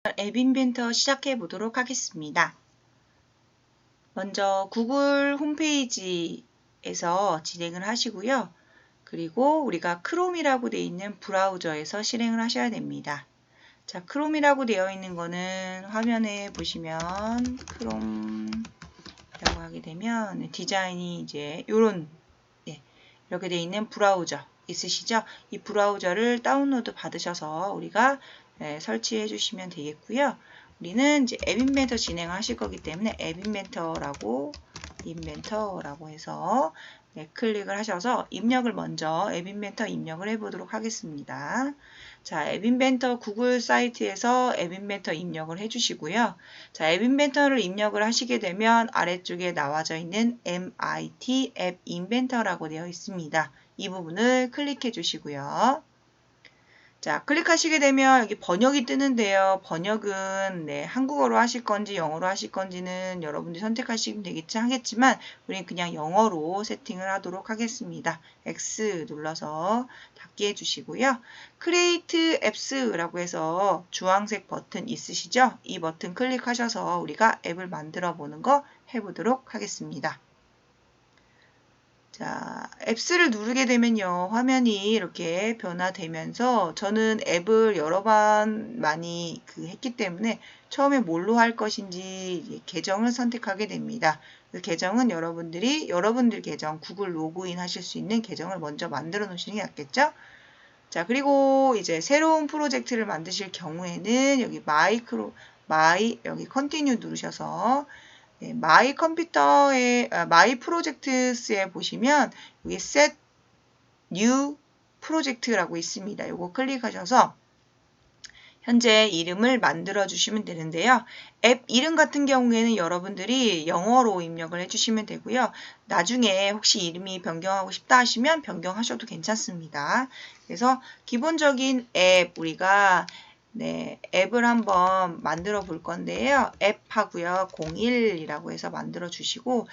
앱 인벤터 시작해 보도록 하겠습니다. 먼저 구글 홈페이지에서 진행을 하시고요. 그리고 우리가 크롬이라고 되어 있는 브라우저에서 실행을 하셔야 됩니다. 자, 크롬이라고 되어 있는 거는 화면에 보시면 크롬이라고 하게 되면 디자인이 이제 요런 이렇게 되어 있는 브라우저 있으시죠? 이 브라우저를 다운로드 받으셔서 우리가 설치해 주시면 되겠고요. 우리는 이제 앱 인벤터 진행하실 거기 때문에 앱 인벤터라고 해서 클릭을 하셔서 입력을 먼저 앱 인벤터 입력을 해 보도록 하겠습니다. 자, 앱 인벤터 구글 사이트에서 앱 인벤터 입력을 해 주시고요. 자, 앱 인벤터를 입력을 하시게 되면 아래쪽에 나와져 있는 MIT 앱 인벤터라고 되어 있습니다. 이 부분을 클릭해 주시고요. 자, 클릭하시게 되면 여기 번역이 뜨는데요. 번역은 한국어로 하실 건지 영어로 하실 건지는 여러분들이 선택하시면 하겠지만 우리는 그냥 영어로 세팅을 하도록 하겠습니다. X 눌러서 닫게 해주시고요. Create Apps라고 해서 주황색 버튼 있으시죠? 이 버튼 클릭하셔서 우리가 앱을 만들어 보는 거 해보도록 하겠습니다. 자, 앱스를 누르게 되면요. 화면이 이렇게 변화되면서 저는 앱을 여러 번 많이 했기 때문에 처음에 뭘로 할 것인지 계정을 선택하게 됩니다. 그 계정은 여러분들 계정, 구글 로그인 하실 수 있는 계정을 먼저 만들어 놓으시는 게 낫겠죠? 자, 그리고 이제 새로운 프로젝트를 만드실 경우에는 여기 여기 컨티뉴 누르셔서 마이 컴퓨터에 마이 프로젝트스에 보시면 여기 set new 프로젝트라고 있습니다. 이거 클릭하셔서 현재 이름을 만들어 주시면 되는데요. 앱 이름 같은 경우에는 여러분들이 영어로 입력을 해주시면 되고요. 나중에 혹시 이름이 변경하고 싶다 하시면 변경하셔도 괜찮습니다. 그래서 기본적인 앱 우리가 앱을 한번 만들어 볼 건데요. 앱 하고요. 01이라고 해서 만들어 주시고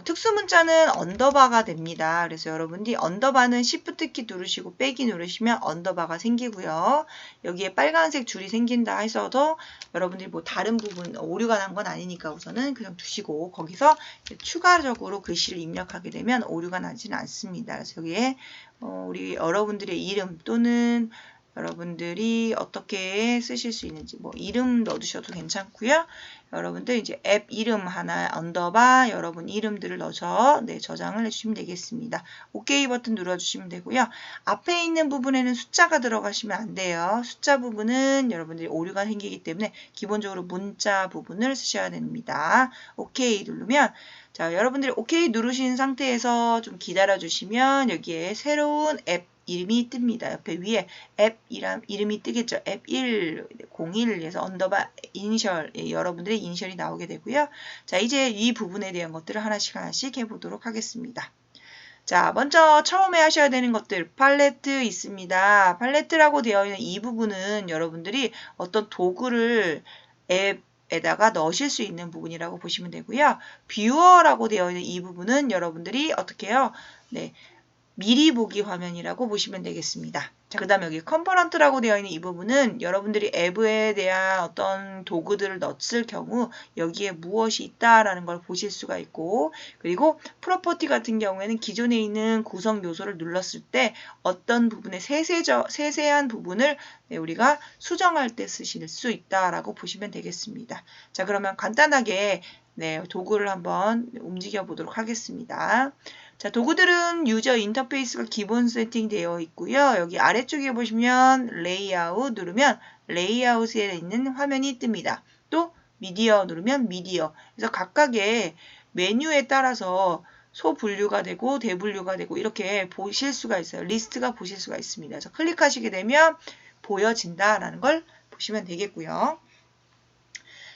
특수 문자는 언더바가 됩니다. 그래서 여러분들이 언더바는 Shift 키 누르시고 빼기 누르시면 언더바가 생기고요. 여기에 빨간색 줄이 생긴다 해서도 여러분들이 뭐 다른 부분 오류가 난 건 아니니까 우선은 그냥 두시고 거기서 추가적으로 글씨를 입력하게 되면 오류가 나지는 않습니다. 그래서 여기에 우리 여러분들의 이름 또는 여러분들이 어떻게 쓰실 수 있는지 뭐 이름 넣어두셔도 괜찮고요. 여러분들 이제 앱 이름 하나 언더바 여러분 이름들을 넣어서 저장을 해주시면 되겠습니다. OK 버튼 눌러주시면 되고요. 앞에 있는 부분에는 숫자가 들어가시면 안 돼요. 숫자 부분은 여러분들이 오류가 생기기 때문에 기본적으로 문자 부분을 쓰셔야 됩니다. OK 누르면 자, 여러분들이 OK 누르신 상태에서 좀 기다려 주시면 여기에 새로운 앱 이름이 뜹니다. 옆에 위에 앱 이름이 뜨겠죠. 앱 1, 01에서 언더바 이니셜, 여러분들의 이니셜이 나오게 되고요. 자, 이제 이 부분에 대한 것들을 하나씩 해보도록 하겠습니다. 자, 먼저 처음에 하셔야 되는 것들 팔레트 있습니다. 팔레트라고 되어 있는 이 부분은 여러분들이 어떤 도구를 앱에다가 넣으실 수 있는 부분이라고 보시면 되고요. 뷰어라고 되어 있는 이 부분은 여러분들이 어떻게 해요? 미리 보기 화면이라고 보시면 되겠습니다. 자, 그 다음에 여기 컴포넌트라고 되어 있는 이 부분은 여러분들이 앱에 대한 어떤 도구들을 넣었을 경우 여기에 무엇이 있다라는 걸 보실 수가 있고 그리고 프로퍼티 같은 경우에는 기존에 있는 구성 요소를 눌렀을 때 어떤 부분의 세세한 부분을 우리가 수정할 때 쓰실 수 있다라고 보시면 되겠습니다. 자, 그러면 간단하게 도구를 한번 움직여 보도록 하겠습니다. 자, 도구들은 유저 인터페이스가 기본 세팅되어 있고요. 여기 아래쪽에 보시면 레이아웃 누르면 레이아웃에 있는 화면이 뜹니다. 또 미디어 누르면 미디어. 그래서 각각의 메뉴에 따라서 소분류가 되고 대분류가 되고 이렇게 보실 수가 있어요. 리스트가 보실 수가 있습니다. 그래서 클릭하시게 되면 보여진다라는 걸 보시면 되겠고요.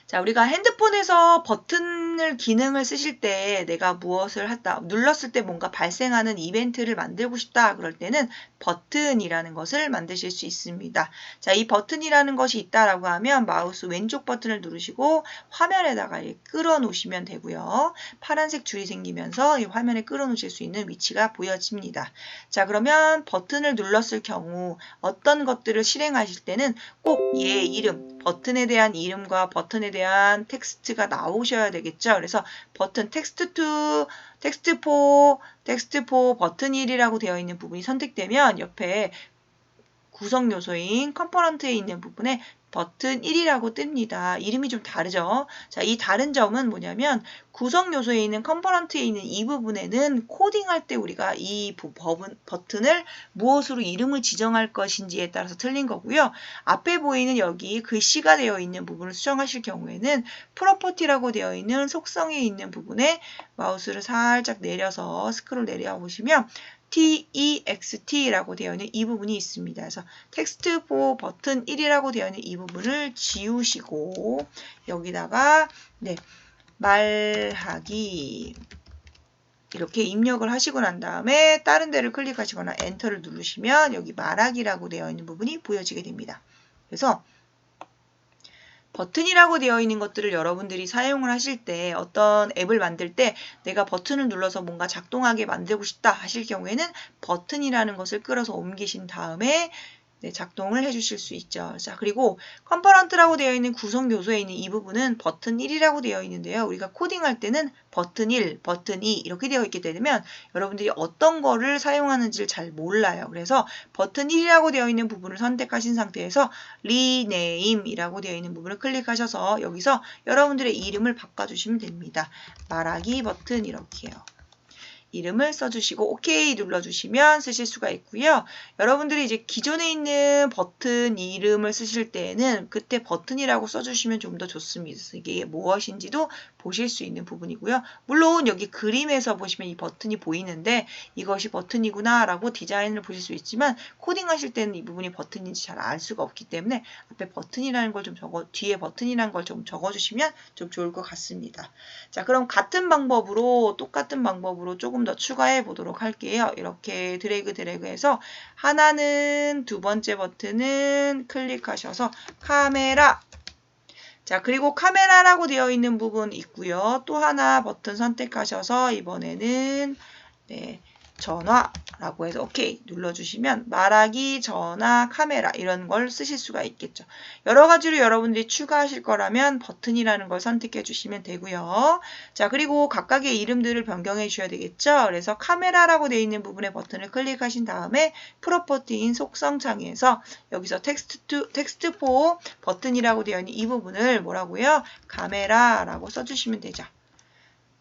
자, 우리가 핸드폰에서 버튼을 기능을 쓰실 때 내가 무엇을 했다 눌렀을 때 뭔가 발생하는 이벤트를 만들고 싶다 그럴 때는 버튼이라는 것을 만드실 수 있습니다. 자, 이 버튼이라는 것이 있다라고 하면 마우스 왼쪽 버튼을 누르시고 화면에다가 끌어 놓으시면 되고요. 파란색 줄이 생기면서 이 화면에 끌어 놓으실 수 있는 위치가 보여집니다. 자, 그러면 버튼을 눌렀을 경우 어떤 것들을 실행하실 때는 꼭 얘 이름 버튼에 대한 이름과 버튼에 대한 텍스트가 나오셔야 되겠죠. 그래서 버튼 텍스트 투, 텍스트 포, 텍스트 포 버튼 1이라고 되어 있는 부분이 선택되면 옆에 구성 요소인 컴포넌트에 있는 부분에 버튼 1이라고 뜹니다. 이름이 좀 다르죠? 자, 이 다른 점은 뭐냐면 구성 요소에 있는 컴포넌트에 있는 이 부분에는 코딩할 때 우리가 이 버튼을 무엇으로 이름을 지정할 것인지에 따라서 틀린 거고요. 앞에 보이는 여기 글씨가 되어 있는 부분을 수정하실 경우에는 프로퍼티라고 되어 있는 속성에 있는 부분에 마우스를 살짝 내려서 스크롤 내려 보시면 TEXT라고 되어 있는 이 부분이 있습니다. 그래서 텍스트 포 버튼 1이라고 되어 있는 이 부분을 지우시고 여기다가 말하기 이렇게 입력을 하시고 난 다음에 다른 데를 클릭하시거나 엔터를 누르시면 여기 말하기라고 되어 있는 부분이 보여지게 됩니다. 그래서 버튼이라고 되어 있는 것들을 여러분들이 사용을 하실 때 어떤 앱을 만들 때 내가 버튼을 눌러서 뭔가 작동하게 만들고 싶다 하실 경우에는 버튼이라는 것을 끌어서 옮기신 다음에 작동을 해주실 수 있죠. 자, 그리고 컴포넌트라고 되어 있는 구성 요소에 있는 이 부분은 버튼 1이라고 되어 있는데요. 우리가 코딩할 때는 버튼 1, 버튼 2 이렇게 되어 있게 되면 여러분들이 어떤 거를 사용하는지를 잘 몰라요. 그래서 버튼 1이라고 되어 있는 부분을 선택하신 상태에서 리네임이라고 되어 있는 부분을 클릭하셔서 여기서 여러분들의 이름을 바꿔주시면 됩니다. 말하기 버튼 이렇게요. 이름을 써주시고 OK 눌러주시면 쓰실 수가 있고요. 여러분들이 이제 기존에 있는 버튼 이름을 쓰실 때에는 그때 버튼이라고 써주시면 좀 더 좋습니다. 이게 무엇인지도 보실 수 있는 부분이고요. 물론 여기 그림에서 보시면 이 버튼이 보이는데 이것이 버튼이구나 라고 디자인을 보실 수 있지만 코딩하실 때는 이 부분이 버튼인지 잘 알 수가 없기 때문에 앞에 버튼이라는 걸 좀 뒤에 버튼이라는 걸 좀 적어주시면 좀 좋을 것 같습니다. 자, 그럼 똑같은 방법으로 조금 더 추가해 보도록 할게요. 이렇게 드래그해서 하나는 두 번째 버튼은 클릭하셔서 카메라. 자, 그리고 카메라라고 되어 있는 부분 있고요. 또 하나 버튼 선택하셔서 이번에는 전화라고 해서 OK 눌러주시면 말하기, 전화, 카메라 이런 걸 쓰실 수가 있겠죠. 여러 가지로 여러분들이 추가하실 거라면 버튼이라는 걸 선택해 주시면 되고요. 자, 그리고 각각의 이름들을 변경해 주셔야 되겠죠. 그래서 카메라라고 되어 있는 부분에 버튼을 클릭하신 다음에 프로퍼티인 속성 창에서 여기서 텍스트 포 버튼이라고 되어 있는 이 부분을 뭐라고요? 카메라라고 써주시면 되죠.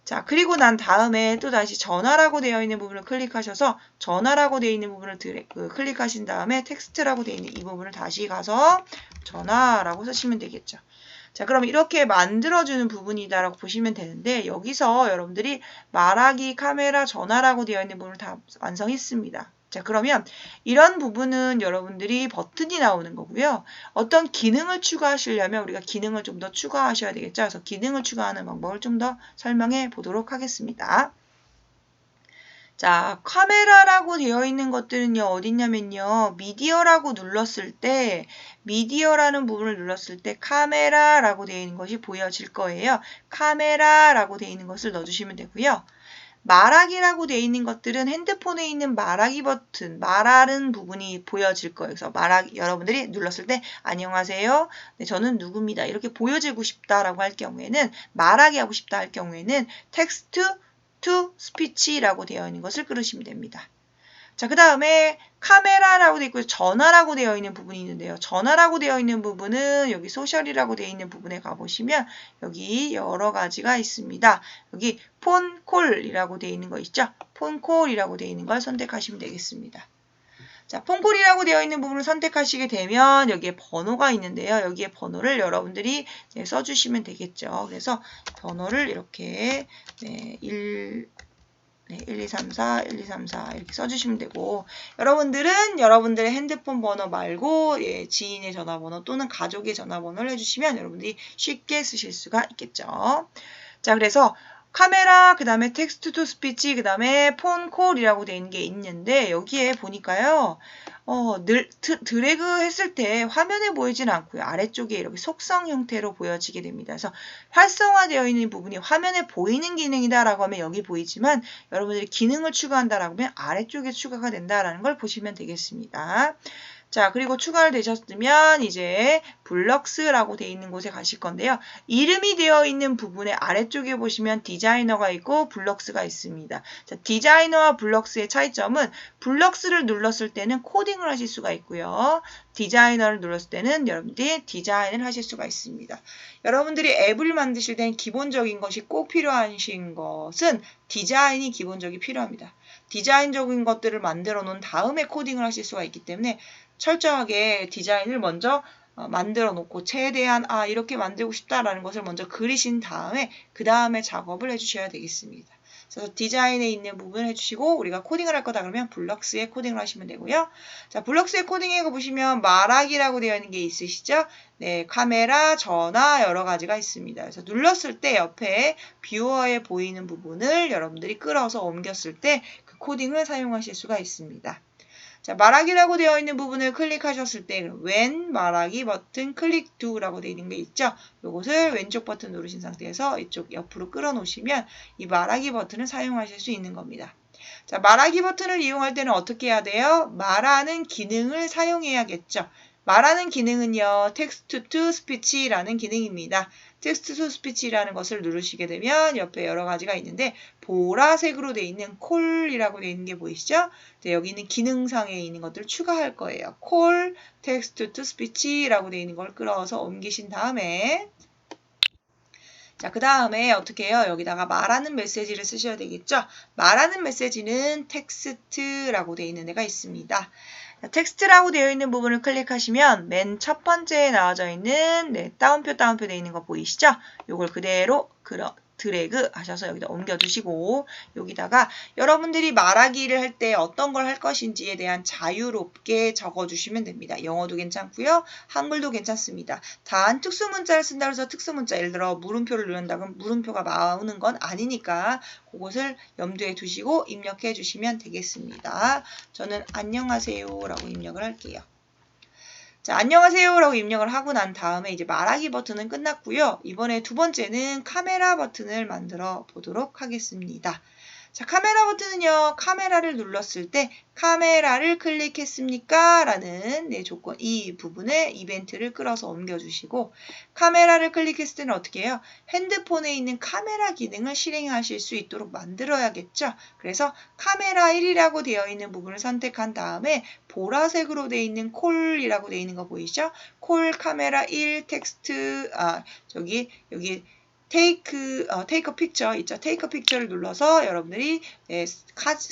자, 그리고 난 다음에 또 다시 전화라고 되어 있는 부분을 클릭하셔서 전화라고 되어 있는 부분을 클릭하신 다음에 텍스트라고 되어 있는 이 부분을 다시 가서 전화라고 쓰시면 되겠죠. 자, 그럼 이렇게 만들어주는 부분이다라고 보시면 되는데 여기서 여러분들이 말하기, 카메라, 전화라고 되어 있는 부분을 다 완성했습니다. 자, 그러면 이런 부분은 여러분들이 버튼이 나오는 거고요. 어떤 기능을 추가하시려면 우리가 기능을 좀 더 추가하셔야 되겠죠. 그래서 기능을 추가하는 방법을 좀 더 설명해 보도록 하겠습니다. 자, 카메라라고 되어 있는 것들은요, 어딨냐면요, 미디어라고 눌렀을 때, 미디어라는 부분을 눌렀을 때 카메라라고 되어 있는 것이 보여질 거예요. 카메라라고 되어 있는 것을 넣어주시면 되고요. 말하기라고 되어 있는 것들은 핸드폰에 있는 말하기 버튼, 말하는 부분이 보여질 거예요. 그래서 여러분들이 눌렀을 때 안녕하세요. 네, 저는 누구입니다. 이렇게 보여지고 싶다라고 할 경우에는 말하기 하고 싶다 할 경우에는 텍스트 투 스피치라고 되어 있는 것을 끌으시면 됩니다. 자, 그 다음에 카메라라고 되어 있고 전화라고 되어 있는 부분이 있는데요. 전화라고 되어 있는 부분은 여기 소셜이라고 되어 있는 부분에 가보시면 여기 여러 가지가 있습니다. 여기 폰콜이라고 되어 있는 거 있죠? 폰콜이라고 되어 있는 걸 선택하시면 되겠습니다. 자, 폰콜이라고 되어 있는 부분을 선택하시게 되면 여기에 번호가 있는데요. 여기에 번호를 여러분들이 써주시면 되겠죠. 그래서 번호를 이렇게 1, 2, 3, 4, 1, 2, 3, 4 이렇게 써주시면 되고 여러분들은 여러분들의 핸드폰 번호 말고 지인의 전화번호 또는 가족의 전화번호를 해주시면 여러분들이 쉽게 쓰실 수가 있겠죠. 자, 그래서 카메라, 그 다음에 텍스트 투 스피치, 그 다음에 폰콜이라고 되어 있는 게 있는데 여기에 보니까요. 드래그 했을 때 화면에 보이진 않고요. 아래쪽에 이렇게 속성 형태로 보여지게 됩니다. 그래서 활성화되어 있는 부분이 화면에 보이는 기능이다라고 하면 여기 보이지만 여러분들이 기능을 추가한다라고 하면 아래쪽에 추가가 된다라는 걸 보시면 되겠습니다. 자, 그리고 추가를 되셨으면 이제 블럭스라고 되어 있는 곳에 가실 건데요. 이름이 되어 있는 부분의 아래쪽에 보시면 디자이너가 있고 블럭스가 있습니다. 자, 디자이너와 블럭스의 차이점은 블럭스를 눌렀을 때는 코딩을 하실 수가 있고요. 디자이너를 눌렀을 때는 여러분들이 디자인을 하실 수가 있습니다. 여러분들이 앱을 만드실 때는 기본적인 것이 꼭 필요하신 것은 디자인이 기본적이 필요합니다. 디자인적인 것들을 만들어 놓은 다음에 코딩을 하실 수가 있기 때문에 철저하게 디자인을 먼저 만들어 놓고 최대한 이렇게 만들고 싶다라는 것을 먼저 그리신 다음에 그 다음에 작업을 해주셔야 되겠습니다. 그래서 디자인에 있는 부분을 해주시고 우리가 코딩을 할 거다 그러면 블럭스에 코딩을 하시면 되고요. 자, 블럭스에 코딩에 보시면 말하기라고 되어 있는 게 있으시죠? 네, 카메라, 전화 여러 가지가 있습니다. 그래서 눌렀을 때 옆에 뷰어에 보이는 부분을 여러분들이 끌어서 옮겼을 때 그 코딩을 사용하실 수가 있습니다. 자, 말하기라고 되어 있는 부분을 클릭하셨을 때 왼 말하기 버튼 클릭 do라고 되어 있는 게 있죠. 이것을 왼쪽 버튼 누르신 상태에서 이쪽 옆으로 끌어 놓으시면 이 말하기 버튼을 사용하실 수 있는 겁니다. 자, 말하기 버튼을 이용할 때는 어떻게 해야 돼요? 말하는 기능을 사용해야겠죠. 말하는 기능은요, 텍스트 투 스피치라는 기능입니다. 텍스트 투 스피치라는 것을 누르시게 되면 옆에 여러 가지가 있는데 보라색으로 되어 있는 콜이라고 되어 있는 게 보이시죠? 네, 여기 있는 기능상에 있는 것들을 추가할 거예요. 콜, 텍스트 투 스피치라고 되어 있는 걸 끌어서 옮기신 다음에 자, 그 다음에 어떻게 해요? 여기다가 말하는 메시지를 쓰셔야 되겠죠? 말하는 메시지는 텍스트라고 되어 있는 애가 있습니다. 자, 텍스트라고 되어 있는 부분을 클릭하시면 맨 첫 번째에 나와져 있는 따옴표 되어 있는 거 보이시죠? 요걸 그대로 드래그 하셔서 여기다 옮겨두시고 여기다가 여러분들이 말하기를 할 때 어떤 걸 할 것인지에 대한 자유롭게 적어주시면 됩니다. 영어도 괜찮고요. 한글도 괜찮습니다. 단 특수문자를 쓴다고 해서 특수문자 예를 들어 물음표를 누른다 그러면 물음표가 나오는 건 아니니까 그것을 염두에 두시고 입력해 주시면 되겠습니다. 저는 안녕하세요 라고 입력을 할게요. 자, 안녕하세요 라고 입력을 하고 난 다음에 이제 말하기 버튼은 끝났고요. 이번에 두 번째는 카메라 버튼을 만들어 보도록 하겠습니다. 자, 카메라 버튼은요. 카메라를 눌렀을 때 카메라를 클릭했습니까? 라는 조건, 이 부분에 이벤트를 끌어서 옮겨주시고 카메라를 클릭했을 때는 어떻게 해요? 핸드폰에 있는 카메라 기능을 실행하실 수 있도록 만들어야겠죠? 그래서 카메라 1이라고 되어 있는 부분을 선택한 다음에 보라색으로 되어 있는 콜이라고 되어 있는 거 보이시죠? 콜 카메라 1 텍스트, 여기 take a picture 있죠. take a picture를 눌러서 여러분들이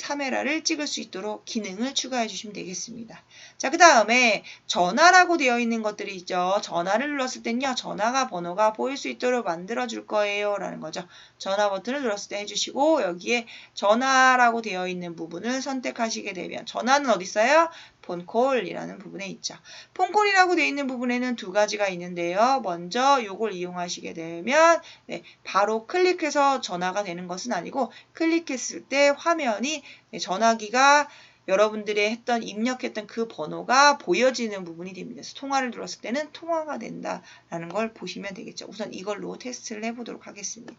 카메라를 찍을 수 있도록 기능을 추가해 주시면 되겠습니다. 자, 그 다음에 전화라고 되어 있는 것들이 있죠. 전화를 눌렀을 땐요. 전화가 번호가 보일 수 있도록 만들어 줄 거예요. 라는 거죠. 전화 버튼을 눌렀을 때 해주시고 여기에 전화라고 되어 있는 부분을 선택하시게 되면 전화는 어디 있어요? 폰콜이라는 부분에 있죠. 폰콜이라고 되어 있는 부분에는 두 가지가 있는데요. 먼저 이걸 이용하시게 되면 바로 클릭해서 전화가 되는 것은 아니고 클릭했을 때 화면이 전화기가 여러분들이 입력했던 그 번호가 보여지는 부분이 됩니다. 그래서 통화를 눌렀을 때는 통화가 된다라는 걸 보시면 되겠죠. 우선 이걸로 테스트를 해보도록 하겠습니다.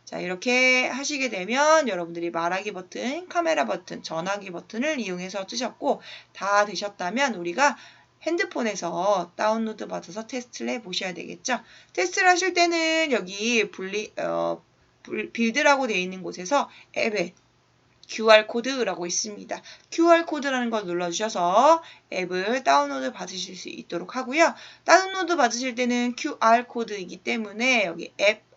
자, 이렇게 하시게 되면 여러분들이 말하기 버튼, 카메라 버튼, 전화기 버튼을 이용해서 쓰셨고 다 되셨다면 우리가 핸드폰에서 다운로드 받아서 테스트를 해보셔야 되겠죠. 테스트를 하실 때는 여기 빌드라고 되어 있는 곳에서 앱에 QR코드라고 있습니다. QR코드라는 걸 눌러주셔서 앱을 다운로드 받으실 수 있도록 하고요. 다운로드 받으실 때는 QR코드이기 때문에 여기 앱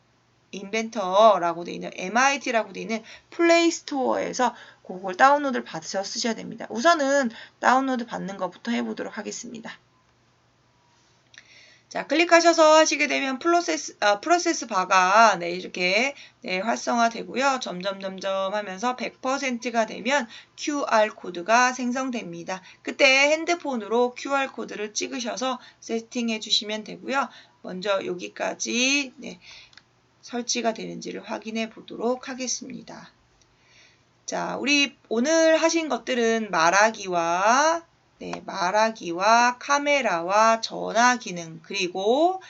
인벤터라고 되어 있는 MIT라고 되어 있는 플레이스토어에서 그걸 다운로드를 받으셔서 쓰셔야 됩니다. 우선은 다운로드 받는 것부터 해보도록 하겠습니다. 자, 클릭하셔서 하시게 되면 프로세스 바가 이렇게 활성화되고요. 점점 하면서 100%가 되면 QR코드가 생성됩니다. 그때 핸드폰으로 QR코드를 찍으셔서 세팅해 주시면 되고요. 먼저 여기까지 설치가 되는지를 확인해 보도록 하겠습니다. 자, 우리 오늘 하신 것들은 말하기와 카메라와 전화 기능 그리고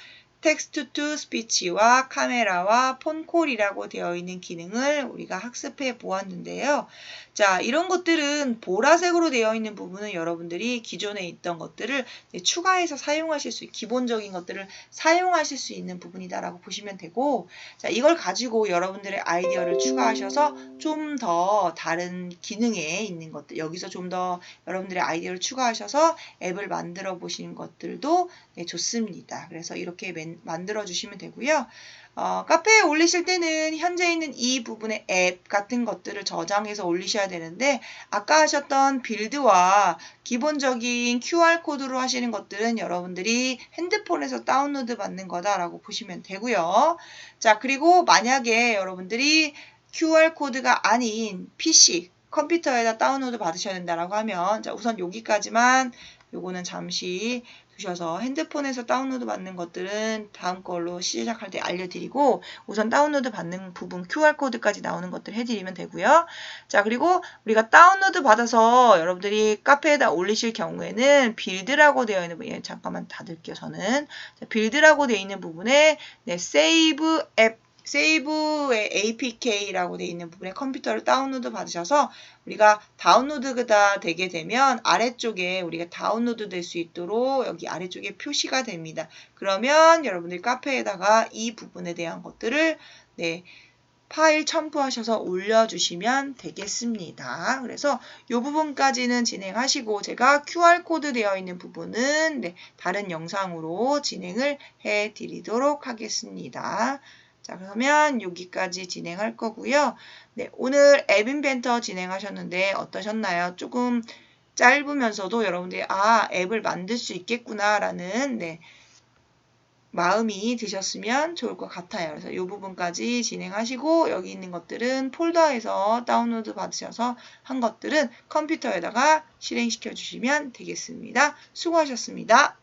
텍스트 투 스피치와 카메라와 폰콜이라고 되어 있는 기능을 우리가 학습해 보았는데요. 자, 이런 것들은 보라색으로 되어 있는 부분은 여러분들이 기존에 있던 것들을 추가해서 사용하실 수, 기본적인 것들을 사용하실 수 있는 부분이다라고 보시면 되고, 자, 이걸 가지고 여러분들의 아이디어를 추가하셔서 좀 더 다른 기능에 있는 것들, 여기서 좀 더 여러분들의 아이디어를 추가하셔서 앱을 만들어 보시는 것들도 좋습니다. 그래서 이렇게 만들어 주시면 되고요. 카페에 올리실 때는 현재 있는 이 부분의 앱 같은 것들을 저장해서 올리셔야 되는데, 아까 하셨던 빌드와 기본적인 QR코드로 하시는 것들은 여러분들이 핸드폰에서 다운로드 받는 거다라고 보시면 되고요. 자, 그리고 만약에 여러분들이 QR코드가 아닌 PC, 컴퓨터에다 다운로드 받으셔야 된다라고 하면, 자, 우선 여기까지만 요거는 잠시 두셔서 핸드폰에서 다운로드 받는 것들은 다음 걸로 시작할 때 알려드리고, 우선 다운로드 받는 부분 QR코드까지 나오는 것들 해드리면 되고요. 자, 그리고 우리가 다운로드 받아서 여러분들이 카페에다 올리실 경우에는 빌드라고 되어 있는 부분, 잠깐만 닫을게요, 저는. 자, 빌드라고 되어 있는 부분에 세이브 앱, 세이브의 APK라고 되어 있는 부분에 컴퓨터를 다운로드 받으셔서 우리가 다운로드가 되게 되면 아래쪽에 우리가 다운로드 될 수 있도록 여기 아래쪽에 표시가 됩니다. 그러면 여러분들 카페에다가 이 부분에 대한 것들을 파일 첨부하셔서 올려주시면 되겠습니다. 그래서 이 부분까지는 진행하시고 제가 QR코드 되어 있는 부분은 다른 영상으로 진행을 해드리도록 하겠습니다. 자, 그러면 여기까지 진행할 거고요. 오늘 앱 인벤터 진행하셨는데 어떠셨나요? 조금 짧으면서도 여러분들이 앱을 만들 수 있겠구나라는 마음이 드셨으면 좋을 것 같아요. 그래서 이 부분까지 진행하시고 여기 있는 것들은 폴더에서 다운로드 받으셔서 한 것들은 컴퓨터에다가 실행시켜 주시면 되겠습니다. 수고하셨습니다.